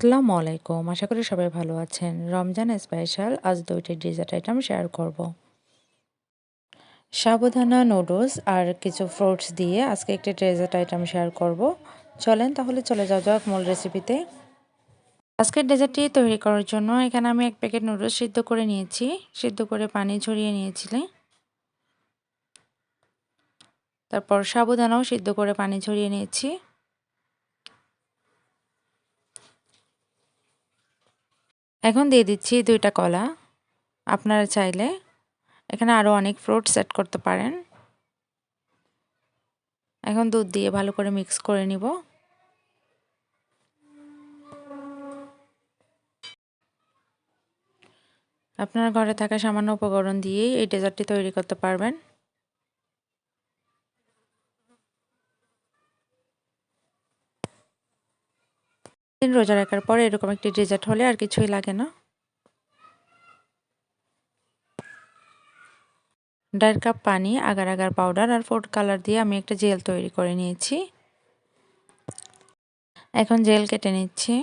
আসসালামু আলাইকুম। আশা করি সবাই ভালো আছেন। রমজান স্পেশাল আজ ২টি ডেজার্ট আইটেম শেয়ার করব। সাবুদানা নুডলস আর কিছু ফ্রুটস দিয়ে আজকে একটি ডেজার্ট আইটেম শেয়ার করব। চলেন তাহলে চলে যাওয়া যাক মূল রেসিপিতে। আজকের ডেজার্টটি তৈরি করার জন্য এখানে আমি ১ প্যাকেট নুডলস সিদ্ধ করে নিয়েছি। সিদ্ধ করে পানি ঝরিয়ে নিয়েছিলাম। তারপর সাবুদানাও সিদ্ধ করে পানি ঝরিয়ে নিয়েছি। এখন দিয়ে দিচ্ছি ২টা কলা। আপনারা চাইলে এখানে আরও অনেক ফ্রুটস অ্যাড করতে পারেন। এখন দুধ দিয়ে ভালো করে মিক্স করে নিব। আপনার ঘরে থাকা সামান্য উপকরণ দিয়েই এই ডেজার্টটি তৈরি করতে পারবেন। দিন রোজা রাখার পরে এরকম একটি ডেজার্ট হলে আর কিছুই লাগে না। ১.৫ কাপ পানি, আগার আগার পাউডার আর ফুড কালার দিয়ে আমি একটা জেল তৈরি করে নিয়েছি। এখন জেল কেটে নিচ্ছি।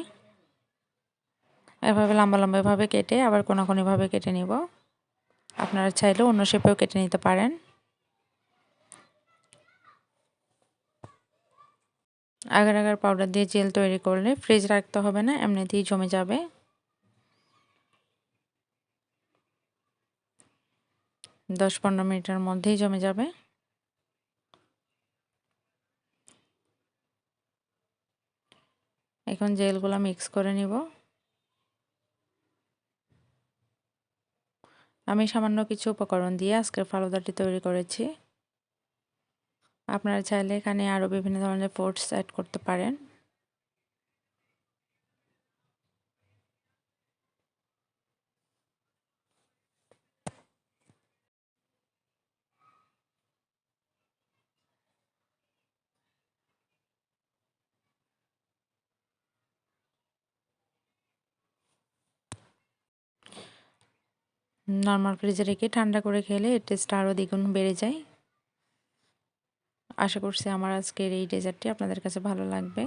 এভাবে লম্বা লম্বাভাবে কেটে আবার কোনাকুনিভাবে কেটে নিব। আপনারা চাইলে অন্য শেপেও কেটে নিতে পারেন। আগার আগার পাউডার দিয়ে জেল তৈরি করলে ফ্রিজ রাখতে হবে না, এমনিতেই জমে যাবে। ১০-১৫ মিনিটের মধ্যেই জমে যাবে। এখন জেলগুলো মিক্স করে নিব। আমি সামান্য কিছু উপকরণ দিয়ে আজকের ফালুদাটি তৈরি করেছি। আপনারা চাইলে এখানে আরও বিভিন্ন ধরনের ফ্রুটস অ্যাড করতে পারেন। নরমাল ফ্রিজে রেখে ঠান্ডা করে খেলে এর টেস্ট আরও দ্বিগুণ বেড়ে যায়। আশা করছি আমার আজকের এই ডেজার্টটি আপনাদের কাছে ভালো লাগবে।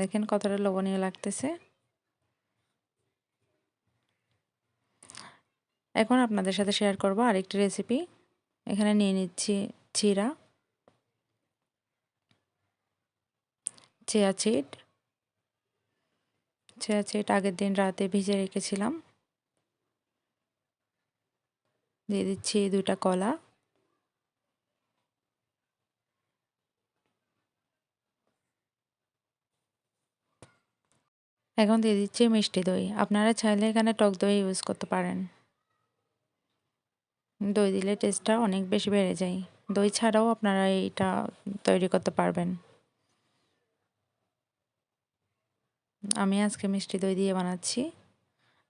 দেখেন কতটা লোভনীয় লাগতেছে। এখন আপনাদের সাথে শেয়ার করব আরেকটি রেসিপি। এখানে নিয়ে নিচ্ছি চিয়া সিড আগের দিন রাতে ভিজে রেখেছিলাম। দিয়ে দিচ্ছি ২টা কলা। এখন দিয়ে দিচ্ছি মিষ্টি দই। আপনারা চাইলে এখানে টক দই ইউজ করতে পারেন। দই দিলে টেস্টটা অনেক বেশি বেড়ে যায়। দই ছাড়াও আপনারা এইটা তৈরি করতে পারবেন। আমি আজকে মিষ্টি দই দিয়ে বানাচ্ছি।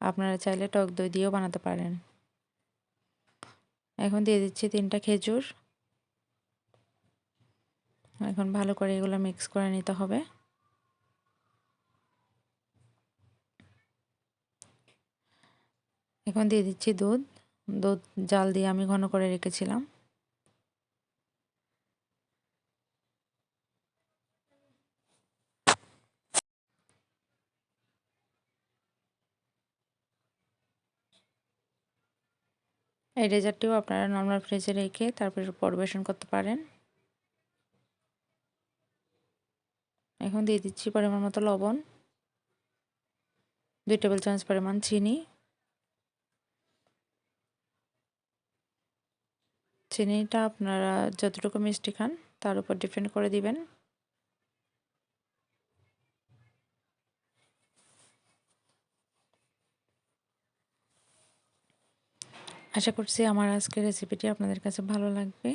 আপনারা চাইলে টক দই দিয়েও বানাতে পারেন। এখন দিয়ে দিচ্ছি ৩টা খেজুর। এখন ভালো করে এগুলো মিক্স করে নিতে হবে। এখন দিয়ে দিচ্ছি দুধ। দুধ জাল দিয়ে আমি ঘন করে রেখেছিলাম। এই ডেজার্টটিও আপনারা নরমাল ফ্রিজে রেখে তারপরে পরিবেশন করতে পারেন। এখন দিয়ে দিচ্ছি পরিমাণ মতো লবণ, ২ টেবিল চামচ পরিমাণ চিনি। চিনিটা আপনারা যতটুকু মিষ্টি খান তার উপর ডিপেন্ড করে দিবেন। আশা করছি আমার আজকের রেসিপিটি আপনাদের কাছে ভালো লাগবে।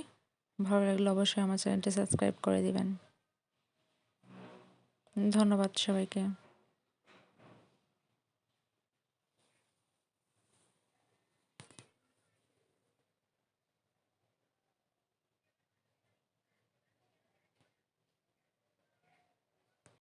ভালো লাগলে অবশ্যই আমার চ্যানেলটি সাবস্ক্রাইব করে দিবেন। ধন্যবাদ সবাইকে।